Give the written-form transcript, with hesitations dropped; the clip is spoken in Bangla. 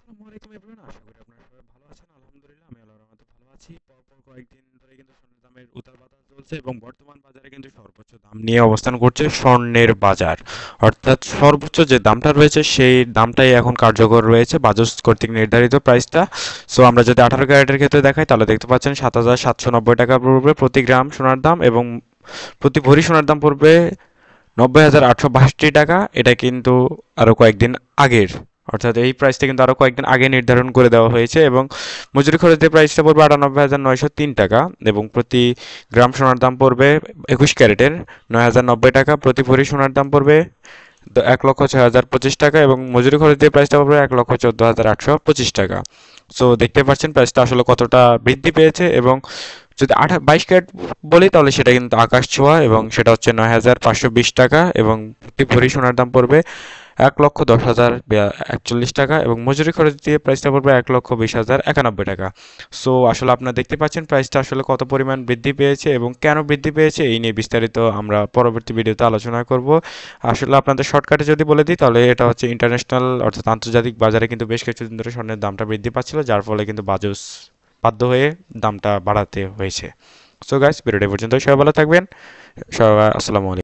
আসসালামু আলাইকুম এভরিওয়ান, আশা করি আপনারা সবাই ভালো আছেন। আলহামদুলিল্লাহ আমি আল্লাহর রহমতে ভালো আছি। পরপর কয়েকদিন ধরে কিন্তু স্বর্ণের দামের উতাল পাতাল চলছে এবং বর্তমান বাজারে কিন্তু সর্বোচ্চ দাম নিয়ে অবস্থান করছে স্বর্ণের বাজার। অর্থাৎ সর্বোচ্চ যে দামটা রয়েছে সেই দামটাই এখন কার্যকর রয়েছে বাজাজ কর্তৃক নির্ধারিত প্রাইসটা। সো আমরা যদি 18 ক্যারেটের ক্ষেত্রে দেখাই তাহলে দেখতে পাচ্ছেন 7,790 টাকা পড়বে প্রতি গ্রাম সোনার দাম, এবং প্রতি ভরি সোনার দাম পড়বে 90,862 টাকা। এটা কিন্তু আরো কয়েকদিন আগের, অর্থাৎ এই প্রাইসটা কিন্তু আরো কয়েকদিন আগে নির্ধারণ করে দেওয়া হয়েছে। এবং মজুরি খরচের প্রাইসটা পড়বে 98,903 টাকা, এবং প্রতি গ্রাম সোনার দাম পড়বে 21 ক্যারেটের 9,090 টাকা। প্রতি ভরি সোনার দাম পড়বে 1,06,025 টাকা, এবং মজুরি খরচ দিয়ে প্রাইসটা পড়বে 1,14,825 টাকা। সো দেখতে পাচ্ছেন প্রাইসটা আসলে কতটা বৃদ্ধি পেয়েছে। এবং যদি 22 ক্যারেট বলি তাহলে সেটা কিন্তু আকাশ ছোঁয়া, এবং সেটা হচ্ছে 9,520 টাকা, এবং প্রতি ভরি সোনার দাম পড়বে 1,10,041 টাকা, এবং মজুরি খরচ দিয়ে প্রাইসটা পড়বে 1,20,091 টাকা। সো আসলে আপনারা দেখতে পাচ্ছেন প্রাইসটা আসলে কত পরিমাণ বৃদ্ধি পেয়েছে এবং কেন বৃদ্ধি পেয়েছে এই নিয়ে বিস্তারিত আমরা পরবর্তী ভিডিওতে আলোচনা করব। আসলে আপনাদের শর্টকাটে যদি বলে দিই তাহলে এটা হচ্ছে ইন্টারন্যাশনাল অর্থাৎ আন্তর্জাতিক বাজারে কিন্তু বেশ কিছুদিন ধরে স্বর্ণের দামটা বৃদ্ধি পাচ্ছিল, যার ফলে কিন্তু বাজুস বাধ্য হয়ে দামটা বাড়াতে হয়েছে। সো গাইস, ভিডিওটা পর্যন্ত সবাই ভালো থাকবেন। সবাই আসসালামু আলাইকুম।